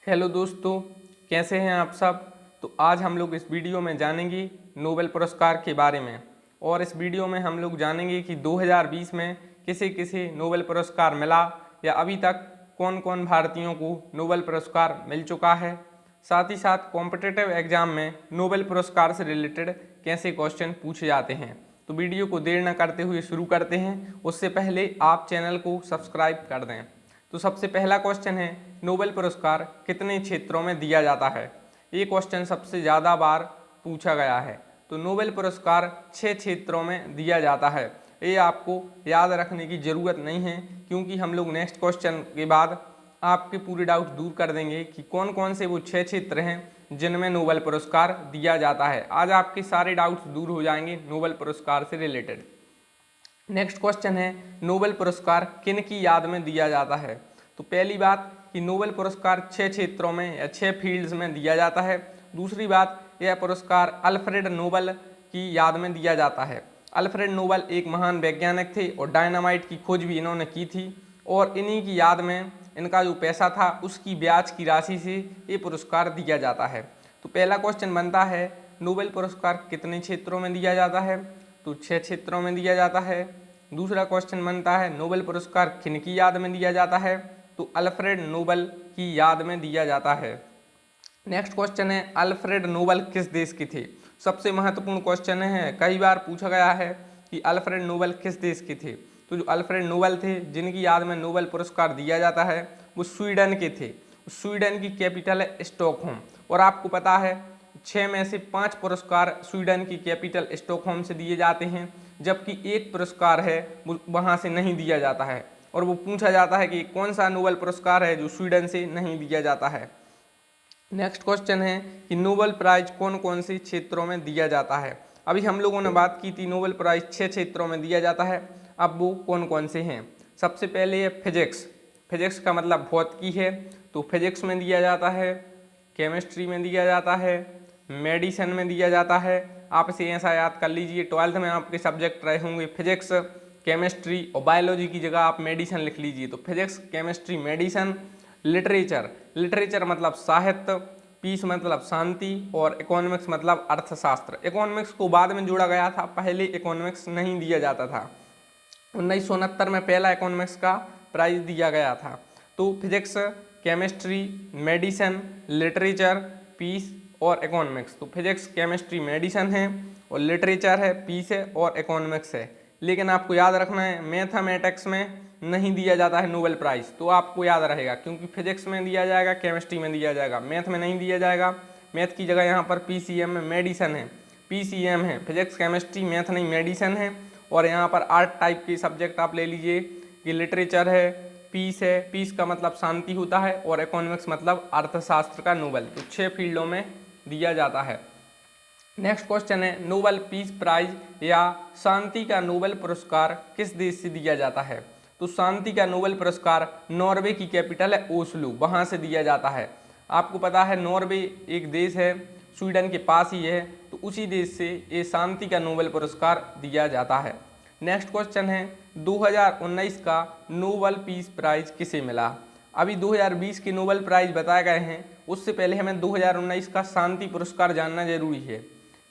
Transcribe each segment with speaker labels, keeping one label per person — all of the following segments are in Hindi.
Speaker 1: हेलो दोस्तों, कैसे हैं आप सब। तो आज हम लोग इस वीडियो में जानेंगे नोबेल पुरस्कार के बारे में। और इस वीडियो में हम लोग जानेंगे कि 2020 में किसे किसे नोबेल पुरस्कार मिला या अभी तक कौन कौन भारतीयों को नोबेल पुरस्कार मिल चुका है। साथ ही साथ कॉम्पिटिटिव एग्जाम में नोबेल पुरस्कार से रिलेटेड कैसे क्वेश्चन पूछे जाते हैं। तो वीडियो को देर न करते हुए शुरू करते हैं। उससे पहले आप चैनल को सब्सक्राइब कर दें। तो सबसे पहला क्वेश्चन है, नोबेल पुरस्कार कितने क्षेत्रों में दिया जाता है। ये क्वेश्चन सबसे ज़्यादा बार पूछा गया है। तो नोबेल पुरस्कार 6 क्षेत्रों में दिया जाता है। ये आपको याद रखने की ज़रूरत नहीं है, क्योंकि हम लोग नेक्स्ट क्वेश्चन के बाद आपके पूरे डाउट दूर कर देंगे कि कौन कौन से वो 6 क्षेत्र हैं जिनमें नोबेल पुरस्कार दिया जाता है। आज आपके सारे डाउट्स दूर हो जाएंगे नोबेल पुरस्कार से रिलेटेड। नेक्स्ट क्वेश्चन है, नोबेल पुरस्कार किन की याद में दिया जाता है। तो पहली बात कि नोबेल पुरस्कार 6 क्षेत्रों में या 6 फील्ड्स में दिया जाता है। दूसरी बात, यह पुरस्कार अल्फ्रेड नोबेल की याद में दिया जाता है। अल्फ्रेड नोबेल एक महान वैज्ञानिक थे और डायनामाइट की खोज भी इन्होंने की थी, और इन्हीं की याद में इनका जो पैसा था उसकी ब्याज की राशि से ये पुरस्कार दिया जाता है। तो पहला क्वेश्चन बनता है, नोबेल पुरस्कार कितने क्षेत्रों में दिया जाता है। तो 6 क्षेत्रों में दिया जाता है। दूसरा क्वेश्चन बनता है, नोबेल पुरस्कार किन की याद में दिया जाता है। तो अल्फ्रेड नोबेल की याद में दिया जाता है। नेक्स्ट क्वेश्चन है, अल्फ्रेड नोबेल किस देश के थे। सबसे महत्वपूर्ण क्वेश्चन है, कई बार पूछा गया है कि अल्फ्रेड नोबेल किस देश के थे। तो जो अल्फ्रेड नोबेल थे जिनकी याद में नोबेल पुरस्कार दिया जाता है वो स्वीडन के थे। स्वीडन की कैपिटल है स्टॉकहोम। और आपको पता है 6 में से 5 पुरस्कार स्वीडन की कैपिटल स्टॉकहोम से दिए जाते हैं, जबकि एक पुरस्कार है वो वहाँ से नहीं दिया जाता है। और वो पूछा जाता है कि कौन सा नोबेल पुरस्कार है जो स्वीडन से नहीं दिया जाता है। नेक्स्ट क्वेश्चन है कि नोबेल प्राइज कौन कौन से क्षेत्रों में दिया जाता है। अभी हम लोगों ने बात की थी नोबेल प्राइज 6 क्षेत्रों में दिया जाता है। अब वो कौन कौन से हैं। सबसे पहले है फिजिक्स। फिजिक्स का मतलब भौतिकी है, तो फिजिक्स में दिया जाता है, केमिस्ट्री में दिया जाता है, मेडिसिन में दिया जाता है। आप इसे ऐसा याद कर लीजिए, 12th में आपके सब्जेक्ट रहे होंगे फिजिक्स, केमिस्ट्री और बायोलॉजी की जगह आप मेडिसिन लिख लीजिए। तो physics, chemistry, medicine. Literature, literature मतलब साहित्य, पीस मतलब शांति, और इकोनॉमिक्स मतलब अर्थशास्त्र। इकोनॉमिक्स को बाद में जोड़ा गया था, पहले इकोनॉमिक्स नहीं दिया जाता था। 1969 में पहला इकोनॉमिक्स का प्राइज दिया गया था। तो physics, chemistry, medicine, literature, peace और इकोनॉमिक्स। तो फिजिक्स, केमिस्ट्री, मेडिसिन है, और लिटरेचर है, पीस है और इकोनॉमिक्स है। लेकिन आपको याद रखना है, मैथमेटिक्स में नहीं दिया जाता है नोबेल प्राइज। तो आपको याद रहेगा, क्योंकि फिजिक्स में दिया जाएगा, केमिस्ट्री में दिया जाएगा, मैथ में नहीं दिया जाएगा। मैथ की जगह यहाँ पर पीसीएम में मेडिसिन है, पीसीएम है, फिजिक्स, केमिस्ट्री, मैथ नहीं मेडिसिन है। और यहाँ पर आर्ट टाइप के सब्जेक्ट आप ले लीजिए कि लिटरेचर है, पीस है, पीस का मतलब शांति होता है, और इकोनॉमिक्स मतलब अर्थशास्त्र का नोबेल। तो 6 फील्डों में दिया जाता है। नेक्स्ट क्वेश्चन है, नोबेल पीस प्राइज या शांति का नोबेल पुरस्कार किस देश से दिया जाता है। तो शांति का नोबेल पुरस्कार नॉर्वे की कैपिटल है ओस्लो, वहाँ से दिया जाता है। आपको पता है नॉर्वे एक देश है, स्वीडन के पास ही है, तो उसी देश से ये शांति का नोबेल पुरस्कार दिया जाता है। नेक्स्ट क्वेश्चन है, 2019 का नोबेल पीस प्राइज किसे मिला। अभी 2020 के नोबेल प्राइज बताए गए हैं, उससे पहले हमें 2019 का शांति पुरस्कार जानना जरूरी है,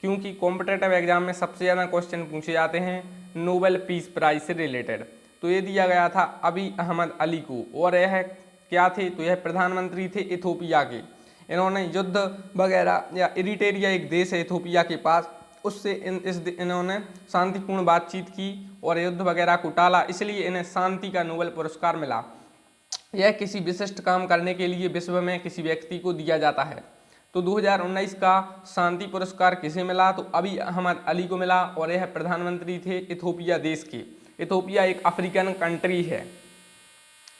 Speaker 1: क्योंकि कॉम्पिटिटिव एग्जाम में सबसे ज़्यादा क्वेश्चन पूछे जाते हैं नोबेल पीस प्राइज से रिलेटेड। तो ये दिया गया था अबी अहमद अली को, और यह क्या थे, तो यह प्रधानमंत्री थे इथोपिया के। इन्होंने युद्ध वगैरह, या इरिट्रिया एक देश है इथोपिया के पास, उससे इन्होंने शांतिपूर्ण बातचीत की और युद्ध वगैरह को टाला, इसलिए इन्हें शांति का नोबेल पुरस्कार मिला। यह किसी विशिष्ट काम करने के लिए विश्व में किसी व्यक्ति को दिया जाता है। तो 2019 का शांति पुरस्कार किसे मिला, तो अबी अहमद अली को मिला, और यह प्रधानमंत्री थे इथोपिया देश के। इथोपिया एक अफ्रीकन कंट्री है।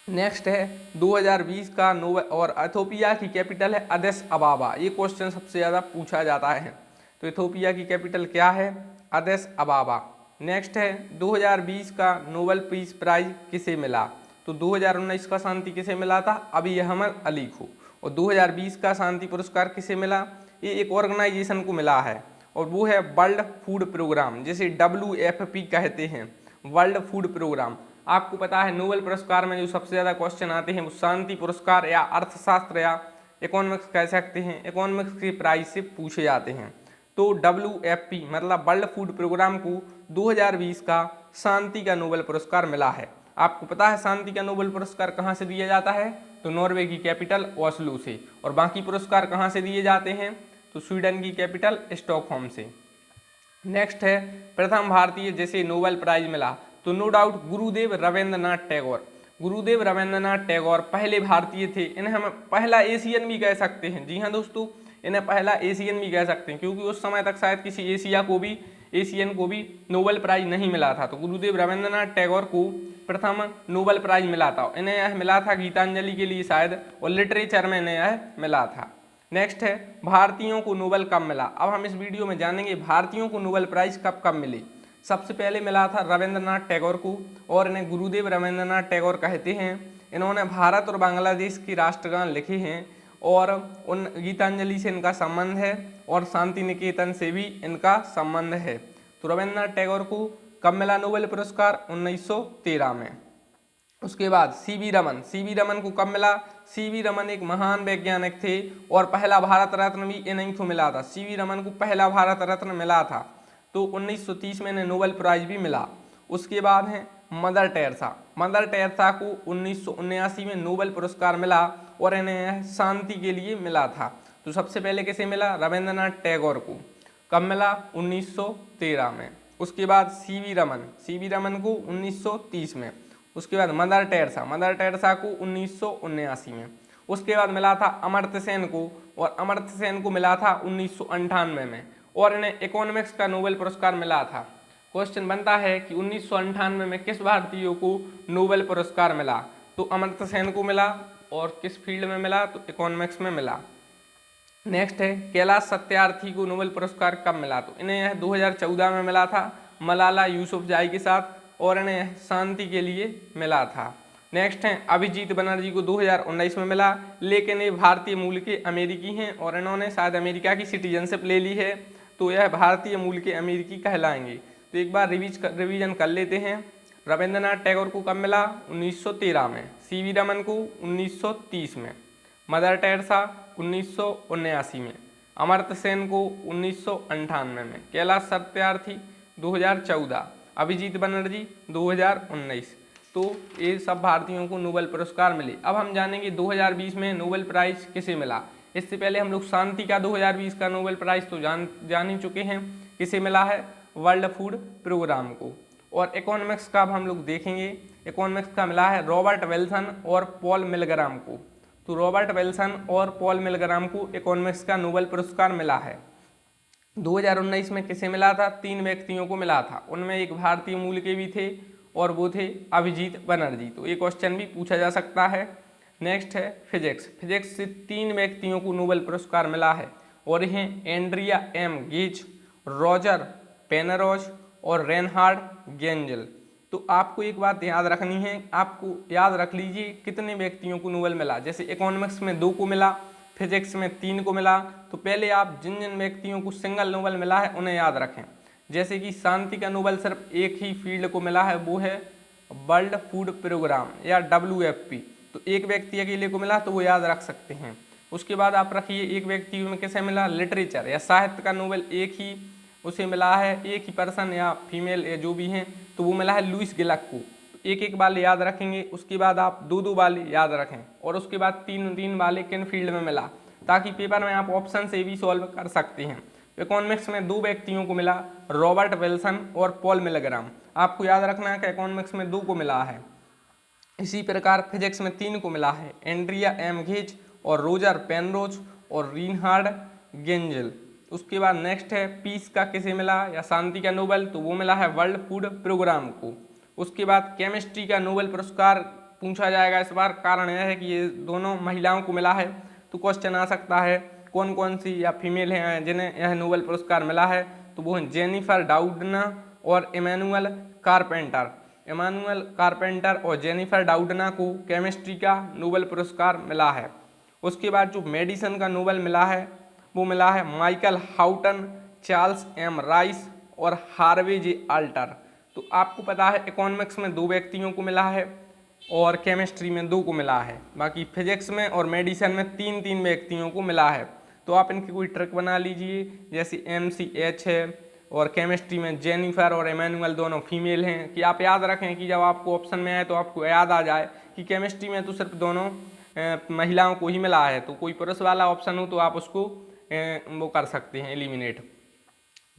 Speaker 1: नेक्स्ट है 2020 का नोबेल, और इथोपिया की कैपिटल है अदिस अबाबा। ये क्वेश्चन सबसे ज़्यादा पूछा जाता है। तो इथोपिया की कैपिटल क्या है, अदिस अबाबा। नेक्स्ट है 2020 का नोबेल पीस प्राइज किसे मिला। तो 2019 का शांति किसे मिला था, अबी अहमद अली को। और 2020 का शांति पुरस्कार किसे मिला, ये एक ऑर्गेनाइजेशन को मिला है, और वो है वर्ल्ड फूड प्रोग्राम, जिसे WFP कहते हैं, वर्ल्ड फूड प्रोग्राम। आपको पता है नोबेल पुरस्कार में जो सबसे ज़्यादा क्वेश्चन आते हैं वो शांति पुरस्कार या अर्थशास्त्र या इकोनॉमिक्स कह सकते हैं, इकोनॉमिक्स के प्राइज से पूछे जाते हैं। तो WFP मतलब वर्ल्ड फूड प्रोग्राम को 2020 का शांति का नोबेल पुरस्कार मिला है। आपको पता है शांति का नोबेल पुरस्कार कहाँ से दिया जाता है? तो नॉर्वे की कैपिटल ओस्लो से। और बाकी पुरस्कार कहाँ से दिए जाते हैं? तो स्वीडन की कैपिटल स्टॉकहोम से। नेक्स्ट है प्रथम भारतीय जिसे नोबेल प्राइज मिला, तो नो डाउट गुरुदेव रविंद्रनाथ टैगोर। गुरुदेव रविंद्रनाथ टैगोर पहले भारतीय थे, इन्हें हम पहला एशियन भी कह सकते हैं। जी हाँ दोस्तों, इन्हें पहला एशियन भी कह सकते हैं, क्योंकि उस समय तक शायद किसी एशियन को भी नोबेल प्राइज नहीं मिला था। तो गुरुदेव रविंद्रनाथ टैगोर को प्रथम नोबेल प्राइज मिला था। इन्हें यह मिला था गीतांजलि के लिए शायद, और लिटरेचर में इन्हें यह मिला था। नेक्स्ट है भारतीयों को नोबेल कब मिला। अब हम इस वीडियो में जानेंगे भारतीयों को नोबेल प्राइज कब कब मिले। सबसे पहले मिला था रविंद्रनाथ टैगोर को, और इन्हें गुरुदेव रविंद्रनाथ टैगोर कहते हैं। इन्होंने भारत और बांग्लादेश के राष्ट्रगान लिखे हैं, और उन गीतांजलि से इनका संबंध है, और शांति निकेतन से भी इनका संबंध है। तो रविंद्रनाथ टैगोर को कब मिला नोबेल पुरस्कार? 1913 में। उसके बाद सीवी रमन को कब मिला? सीवी रमन एक महान वैज्ञानिक थे, और पहला भारत रत्न भी इन्हीं को मिला था। सीवी रमन को पहला भारत रत्न मिला था। तो 1930 में इन्हें नोबेल प्राइज भी मिला। उसके बाद है मदर टेरेसा को 1979 में नोबेल पुरस्कार मिला, और इन्हें शांति के लिए मिला था। तो सबसे पहले किसे मिला? रविंद्रनाथ टैगोर को। कब मिला? 1913 में। उसके बाद सीवी रमन को 1930 में। उसके बाद मदर टेरेसा को 1979 में। उसके बाद मिला था अमर्त्य सेन को, और अमर्त्य सेन को मिला था 1998 में, और इन्हें इकोनॉमिक्स का नोबेल पुरस्कार मिला था। क्वेश्चन बनता है कि 1998 में किस भारतीय को नोबेल पुरस्कार मिला? तो अमर्त्य सेन को मिला, और किस फील्ड में मिला? तो इकोनॉमिक्स में मिला। नेक्स्ट है कैलाश सत्यार्थी को नोबेल पुरस्कार कब मिला? तो इन्हें यह 2014 में मिला था मलाला यूसुफजाई के साथ, और इन्हें शांति के लिए मिला था। नेक्स्ट है अभिजीत बनर्जी को 2019 में मिला, लेकिन ये भारतीय मूल के अमेरिकी हैं, और इन्होंने शायद अमेरिका की सिटीजनशिप ले ली है, तो यह भारतीय मूल के अमेरिकी कहलाएंगे। तो एक बार रिवीजन कर लेते हैं। रविंद्रनाथ टैगोर को कब मिला? 1913 में। सीवी रमन को 1930 में। मदर टेरेसा 1979 में। अमर्त्य सेन को 1998 में। कैलाश सत्यार्थी 2014। अभिजीत बनर्जी 2019। तो ये सब भारतीयों को नोबेल पुरस्कार मिले। अब हम जानेंगे 2020 में नोबेल प्राइज किसे मिला। इससे पहले हम लोग शांति का 2020 का नोबेल प्राइज तो जान ही चुके हैं, किसे मिला है? वर्ल्ड फूड प्रोग्राम को। और इकोनॉमिक्स का अब हम लोग देखेंगे। इकोनॉमिक्स का मिला है रॉबर्ट विल्सन और पॉल मिलग्राम को। तो रॉबर्ट विल्सन और पॉल मिलग्राम को इकोनॉमिक्स का नोबेल पुरस्कार मिला है। 2019 में किसे मिला था? 3 व्यक्तियों को मिला था। उनमें एक भारतीय मूल के भी थे, और वो थे अभिजीत बनर्जी। तो ये क्वेश्चन भी पूछा जा सकता है। नेक्स्ट है फिजिक्स से 3 व्यक्तियों को नोबेल पुरस्कार मिला है, और इन्हें Andrea M Ghez, Roger Penrose और रेनहार्ड गेंजल। तो आपको एक बात याद रखनी है, आपको याद रख लीजिए कितने व्यक्तियों को नोबेल मिला। जैसे इकोनॉमिक्स में 2 को मिला, फिजिक्स में 3 को मिला। तो पहले आप जिन जिन व्यक्तियों को सिंगल नोबेल मिला है उन्हें याद रखें। जैसे कि शांति का नोबेल सिर्फ एक ही फील्ड को मिला है, वो है वर्ल्ड फूड प्रोग्राम या WFP। तो एक व्यक्ति अकेले को मिला, तो वो याद रख सकते हैं। उसके बाद आप रखिए एक व्यक्ति में किसे मिला? लिटरेचर या साहित्य का नोबेल एक ही उसे मिला है, एक ही पर्सन या फीमेल या जो भी हैं, तो वो मिला है लुईस गिलक को। एक एक वाले याद रखेंगे। उसके बाद आप 2 वाले याद रखें, और उसके बाद 3 वाले किन फील्ड में मिला, ताकि पेपर में आप ऑप्शन से भी सॉल्व कर सकते हैं। इकोनॉमिक्स में 2 व्यक्तियों को मिला, रॉबर्ट विल्सन और पॉल मिलग्राम। आपको याद रखना है कि इकोनॉमिक्स में 2 को मिला है। इसी प्रकार फिजिक्स में 3 को मिला है, एंड्रिया एम गेज और रोजर पेनरोज और रेनहार्ड गेंजल। उसके बाद नेक्स्ट है पीस का किसे मिला या शांति का नोबेल? तो वो मिला है वर्ल्ड फूड प्रोग्राम को। उसके बाद केमिस्ट्री का नोबेल पुरस्कार पूछा जाएगा इस बार, कारण यह है कि ये दोनों महिलाओं को मिला है। तो क्वेश्चन आ सकता है कौन कौन सी या फीमेल हैं जिन्हें यह नोबेल पुरस्कार मिला है? तो वो हैं जेनिफर डाउडना और इमैनुअल कारपेंटर और जेनिफर डाउडना को केमिस्ट्री का नोबेल पुरस्कार मिला है। उसके बाद जो मेडिसिन का नोबेल मिला है वो मिला है Michael Houghton, Charles M rice और हार्वे जे अल्टर। तो आपको पता है इकोनॉमिक्स में 2 व्यक्तियों को मिला है, और केमिस्ट्री में 2 को मिला है। बाकी फिजिक्स में और मेडिसिन में 3-3 व्यक्तियों को मिला है। तो आप इनकी कोई ट्रिक बना लीजिए, जैसे MCH है, और केमिस्ट्री में जेनिफर और इमैनुअल दोनों फीमेल हैं। कि आप याद रखें कि जब आपको ऑप्शन में आए तो आपको याद आ जाए कि केमिस्ट्री में तो सिर्फ दोनों महिलाओं को ही मिला है, तो कोई पुरुष वाला ऑप्शन हो तो आप उसको वो कर सकते हैं एलिमिनेट।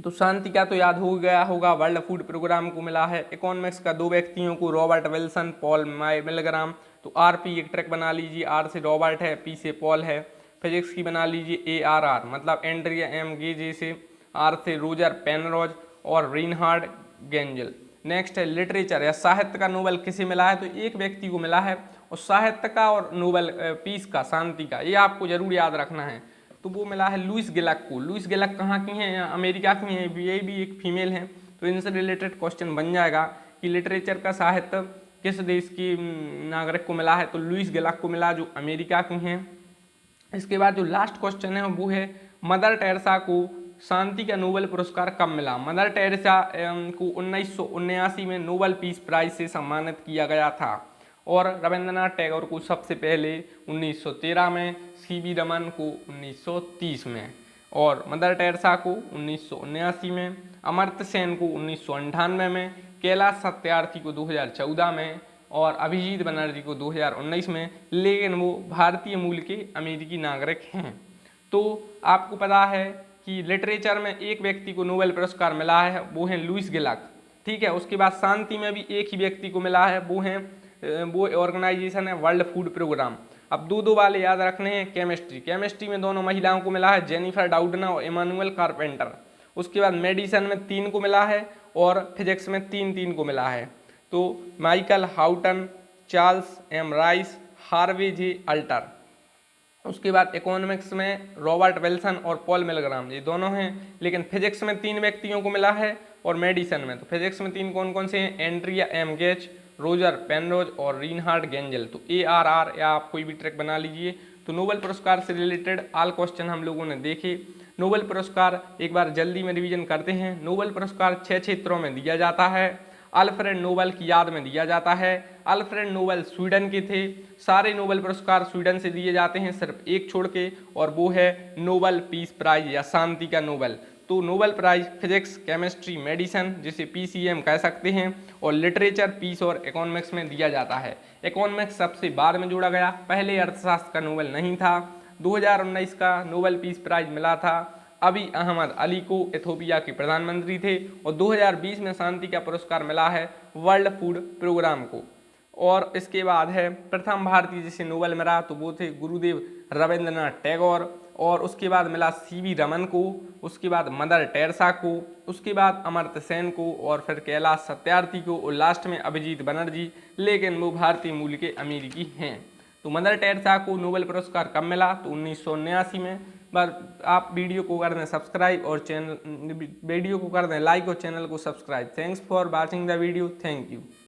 Speaker 1: तो शांति का तो याद हो गया होगा, वर्ल्ड फूड प्रोग्राम को मिला है। इकोनॉमिक्स का 2 व्यक्तियों को, रॉबर्ट विल्सन, पॉल मिलग्राम। तो RP एक ट्रिक बना लीजिए, R से रॉबर्ट है, P से पॉल है। फिजिक्स की बना लीजिए ARR, मतलब एंड्रिया M गेजे से, R से रोजर पेनरोज और रिनहार्ड गेंजल। नेक्स्ट है लिटरेचर या साहित्य का नोबेल किसे मिला है, तो एक व्यक्ति को मिला है, और साहित्य का और नोबेल पीस का, शांति का, ये आपको जरूर याद रखना है। तो वो मिला है लुइस गिलक को। लुइस गिलक कहाँ की हैं, अमेरिका की हैं, ये भी एक फीमेल हैं। तो इनसे रिलेटेड क्वेश्चन बन जाएगा कि लिटरेचर का साहित्य किस देश की नागरिक को मिला है, तो लुइस गिलक को मिला, जो अमेरिका की हैं। इसके बाद जो लास्ट क्वेश्चन है वो है मदर टेरेसा को शांति का नोबेल पुरस्कार कब मिला। मदर टेरेसा को 1979 में नोबेल पीस प्राइज से सम्मानित किया गया था, और रविंद्रनाथ टैगोर को सबसे पहले 1913 में, CV रमन को 1930 में, और मदर टेरेसा को 1979 में, अमर्त्य सेन को 1998 में, कैलाश सत्यार्थी को 2014 में, और अभिजीत बनर्जी को 2019 में। लेकिन वो भारतीय मूल के अमेरिकी नागरिक हैं। तो आपको पता है कि लिटरेचर में एक व्यक्ति को नोबेल पुरस्कार मिला है, वो है लुइस गिलक, ठीक है। उसके बाद शांति में भी एक ही व्यक्ति को मिला है, वो ऑर्गेनाइजेशन है वर्ल्ड फूड प्रोग्राम। अब 2-2 वाले याद रखने हैं। केमिस्ट्री में दोनों महिलाओं को मिला है, जेनिफर डाउडना और इमानुअल कारपेंटर। उसके बाद मेडिसिन में 3 को मिला है, और फिजिक्स में 3-3 को मिला है। तो Michael Houghton, Charles M Rice, Harvey J Alter. उसके बाद इकोनॉमिक्स में रॉबर्ट विल्सन और पॉल मिलग्राम, ये दोनों हैं। लेकिन फिजिक्स में 3 व्यक्तियों को मिला है, और मेडिसिन में, तो फिजिक्स में 3 कौन कौन से हैं, Andrea M gauge, Roger Penrose और रिनहार्ड गेंजल। तो ARR, या आप कोई भी ट्रिक बना लीजिए। तो नोबेल पुरस्कार से रिलेटेड ऑल क्वेश्चन हम लोगों ने देखे। नोबेल पुरस्कार एक बार जल्दी में रिवीजन करते हैं। नोबेल पुरस्कार 6 क्षेत्रों में दिया जाता है। अल्फ्रेड नोबेल की याद में दिया जाता है। अल्फ्रेड नोबेल स्वीडन के थे। सारे नोबेल पुरस्कार स्वीडन से दिए जाते हैं, सिर्फ एक छोड़ के, और वो है नोबेल पीस प्राइज या शांति का नोबेल। तो Nobel prize physics, chemistry, medicine, जिसे PCM कह सकते हैं, और लिटरेचर, पीस और इकोनॉमिक्स में दिया जाता है। इकोनॉमिक्स सबसे बाद में जोड़ा गया, पहले अर्थशास्त्र का नोबेल नहीं था। 2019 का नोबेल पीस प्राइज मिला था अबी अहमद अली को, इथोपिया के प्रधानमंत्री थे। और 2020 में शांति का पुरस्कार मिला है वर्ल्ड फूड प्रोग्राम को। और इसके बाद है प्रथम भारतीय जिसे नोबेल मिला, तो वो थे गुरुदेव रविंद्रनाथ टैगोर। और उसके बाद मिला CV रमन को, उसके बाद मदर टेरेसा को, उसके बाद अमर्त्य सेन को, और फिर कैलाश सत्यार्थी को, और लास्ट में अभिजीत बनर्जी। लेकिन वो भारतीय मूल के अमेरिकी हैं। तो मदर टेरेसा को नोबेल पुरस्कार कब मिला, तो 1979 में। बस आप वीडियो को कर दें सब्सक्राइब, और वीडियो को कर दें लाइक, और चैनल को subscribe. Thanks for watching the video. Thank you.